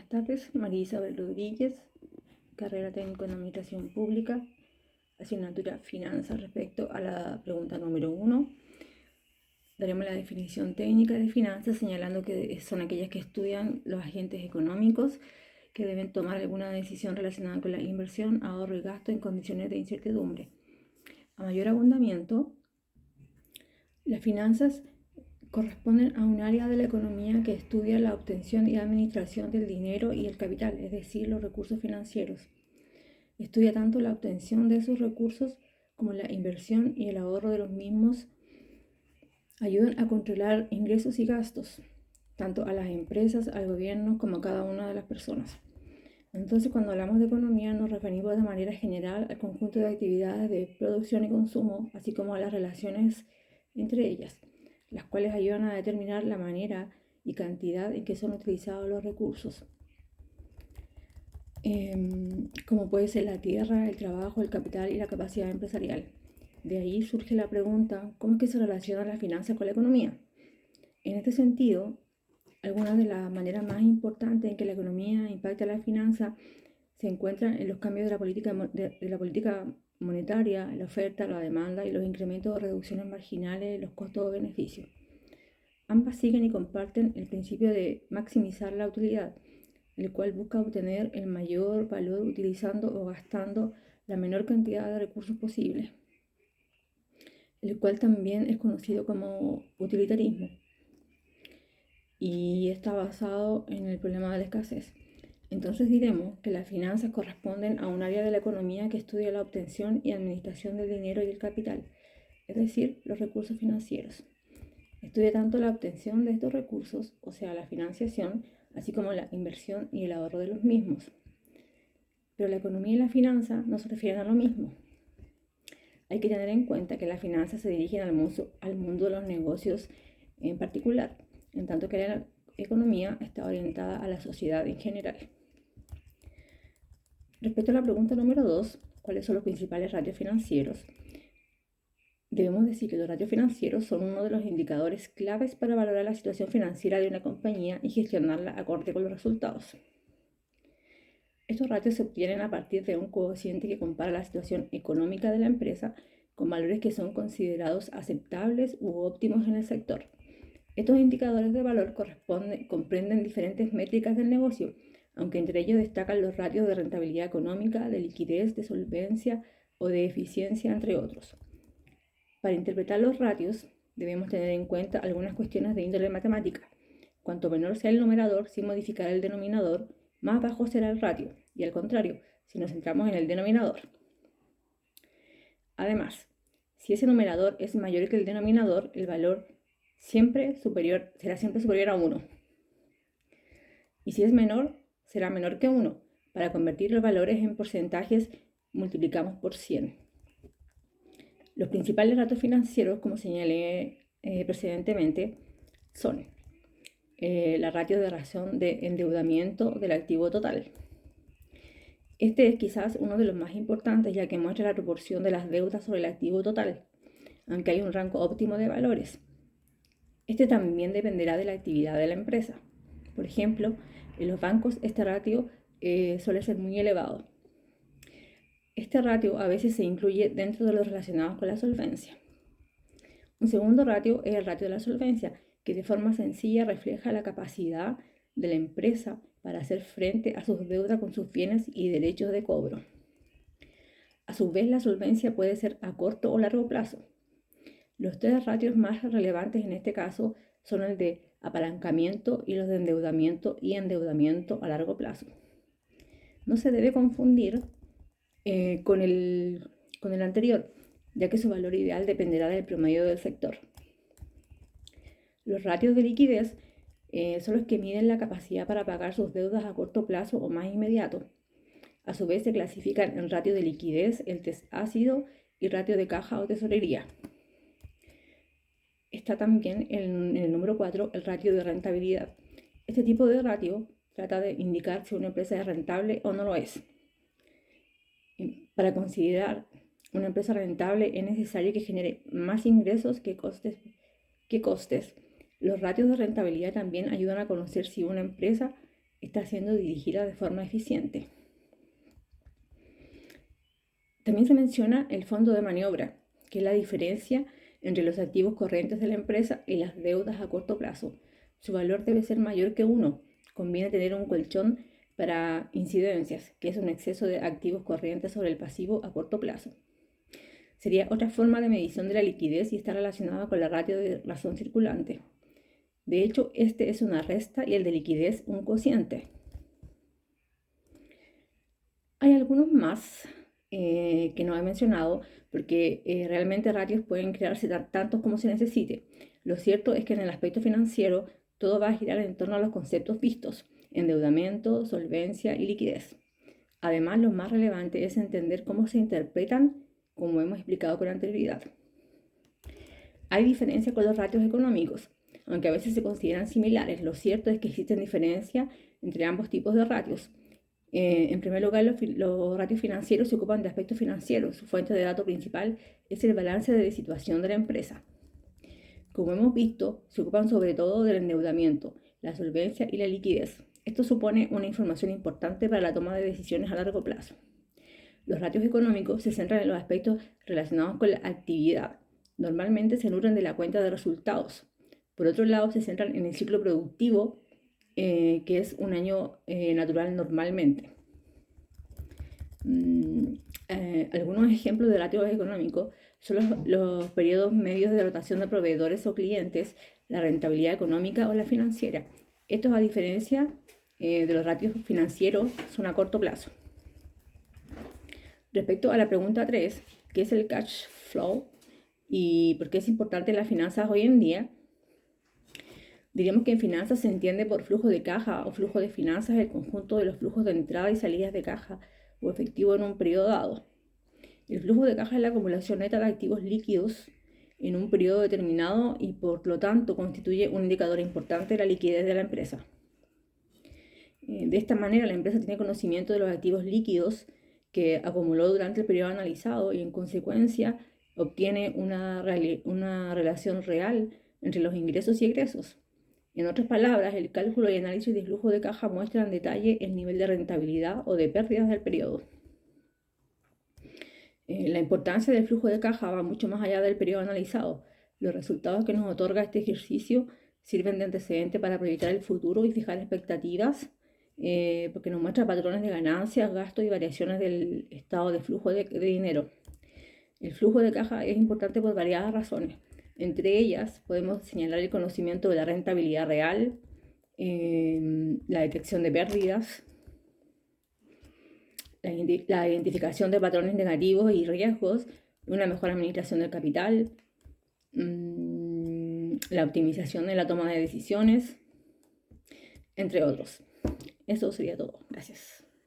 Buenas tardes, María Isabel Rodríguez, carrera técnico en Administración Pública, asignatura Finanzas. Respecto a la pregunta número 1, daremos la definición técnica de finanzas, señalando que son aquellas que estudian los agentes económicos que deben tomar alguna decisión relacionada con la inversión, ahorro y gasto en condiciones de incertidumbre. A mayor abundamiento, las finanzas corresponden a un área de la economía que estudia la obtención y administración del dinero y el capital, es decir, los recursos financieros. Estudia tanto la obtención de esos recursos como la inversión y el ahorro de los mismos. Ayudan a controlar ingresos y gastos, tanto a las empresas, al gobierno, como a cada una de las personas. Entonces, cuando hablamos de economía, nos referimos de manera general al conjunto de actividades de producción y consumo, así como a las relaciones entre ellas, las cuales ayudan a determinar la manera y cantidad en que son utilizados los recursos, como puede ser la tierra, el trabajo, el capital y la capacidad empresarial. De ahí surge la pregunta, ¿cómo es que se relaciona la finanza con la economía? En este sentido, algunas de las maneras más importantes en que la economía impacta a la finanza se encuentran en los cambios de la política monetaria, la oferta, la demanda y los incrementos o reducciones marginales de los costos o beneficios. Ambas siguen y comparten el principio de maximizar la utilidad, el cual busca obtener el mayor valor utilizando o gastando la menor cantidad de recursos posible, el cual también es conocido como utilitarismo y está basado en el problema de la escasez. Entonces diremos que las finanzas corresponden a un área de la economía que estudia la obtención y administración del dinero y el capital, es decir, los recursos financieros. Estudia tanto la obtención de estos recursos, o sea, la financiación, así como la inversión y el ahorro de los mismos. Pero la economía y la finanza no se refieren a lo mismo. Hay que tener en cuenta que las finanzas se dirigen al mundo de los negocios en particular, en tanto que la economía está orientada a la sociedad en general. Respecto a la pregunta número 2, ¿cuáles son los principales ratios financieros? Debemos decir que los ratios financieros son uno de los indicadores claves para valorar la situación financiera de una compañía y gestionarla acorde con los resultados. Estos ratios se obtienen a partir de un cociente que compara la situación económica de la empresa con valores que son considerados aceptables u óptimos en el sector. Estos indicadores de valor comprenden diferentes métricas del negocio, aunque entre ellos destacan los ratios de rentabilidad económica, de liquidez, de solvencia o de eficiencia, entre otros. Para interpretar los ratios, debemos tener en cuenta algunas cuestiones de índole matemática. Cuanto menor sea el numerador, sin modificar el denominador, más bajo será el ratio, y al contrario, si nos centramos en el denominador. Además, si ese numerador es mayor que el denominador, el valor será siempre superior a 1. Y si es menor, será menor que 1. Para convertir los valores en porcentajes, multiplicamos por 100. Los principales datos financieros, como señalé precedentemente, son la ratio de razón de endeudamiento del activo total. Este es quizás uno de los más importantes, ya que muestra la proporción de las deudas sobre el activo total, aunque hay un rango óptimo de valores. Este también dependerá de la actividad de la empresa. Por ejemplo, en los bancos este ratio suele ser muy elevado. Este ratio a veces se incluye dentro de los relacionados con la solvencia. Un segundo ratio es el ratio de la solvencia, que de forma sencilla refleja la capacidad de la empresa para hacer frente a sus deudas con sus bienes y derechos de cobro. A su vez, la solvencia puede ser a corto o largo plazo. Los tres ratios más relevantes en este caso son el de apalancamiento y los de endeudamiento y endeudamiento a largo plazo. No se debe confundir con el anterior, ya que su valor ideal dependerá del promedio del sector. Los ratios de liquidez son los que miden la capacidad para pagar sus deudas a corto plazo o más inmediato. A su vez se clasifican en ratio de liquidez, el test ácido y ratio de caja o tesorería. Está también en el número 4 el ratio de rentabilidad. Este tipo de ratio trata de indicar si una empresa es rentable o no lo es. Para considerar una empresa rentable es necesario que genere más ingresos que costes. Los ratios de rentabilidad también ayudan a conocer si una empresa está siendo dirigida de forma eficiente. También se menciona el fondo de maniobra, que es la diferencia entre los activos corrientes de la empresa y las deudas a corto plazo. Su valor debe ser mayor que 1. Conviene tener un colchón para incidencias, que es un exceso de activos corrientes sobre el pasivo a corto plazo. Sería otra forma de medición de la liquidez y está relacionada con la ratio de razón circulante. De hecho, este es una resta y el de liquidez un cociente. Hay algunos más que no he mencionado porque realmente ratios pueden crearse tantos como se necesite. Lo cierto es que en el aspecto financiero todo va a girar en torno a los conceptos vistos: endeudamiento, solvencia y liquidez. Además, lo más relevante es entender cómo se interpretan, como hemos explicado con anterioridad. Hay diferencias con los ratios económicos, aunque a veces se consideran similares. Lo cierto es que existen diferencias entre ambos tipos de ratios. En primer lugar, los ratios financieros se ocupan de aspectos financieros. Su fuente de datos principal es el balance de situación de la empresa. Como hemos visto, se ocupan sobre todo del endeudamiento, la solvencia y la liquidez. Esto supone una información importante para la toma de decisiones a largo plazo. Los ratios económicos se centran en los aspectos relacionados con la actividad. Normalmente se nutren de la cuenta de resultados. Por otro lado, se centran en el ciclo productivo, que es un año natural normalmente. Algunos ejemplos de ratios económicos son los periodos medios de rotación de proveedores o clientes, la rentabilidad económica o la financiera. Estos, a diferencia de los ratios financieros, son a corto plazo. Respecto a la pregunta 3, ¿qué es el cash flow y por qué es importante en las finanzas hoy en día? Diríamos que en finanzas se entiende por flujo de caja o flujo de finanzas el conjunto de los flujos de entrada y salidas de caja o efectivo en un periodo dado. El flujo de caja es la acumulación neta de activos líquidos en un periodo determinado y por lo tanto constituye un indicador importante de la liquidez de la empresa. De esta manera la empresa tiene conocimiento de los activos líquidos que acumuló durante el periodo analizado y en consecuencia obtiene una relación real entre los ingresos y egresos. En otras palabras, el cálculo y análisis de flujo de caja muestra en detalle el nivel de rentabilidad o de pérdidas del periodo. La importancia del flujo de caja va mucho más allá del periodo analizado. Los resultados que nos otorga este ejercicio sirven de antecedente para proyectar el futuro y fijar expectativas, porque nos muestra patrones de ganancias, gastos y variaciones del estado de flujo de dinero. El flujo de caja es importante por variadas razones. Entre ellas podemos señalar el conocimiento de la rentabilidad real, la detección de pérdidas, la identificación de patrones negativos y riesgos, una mejor administración del capital, la optimización de la toma de decisiones, entre otros. Eso sería todo. Gracias.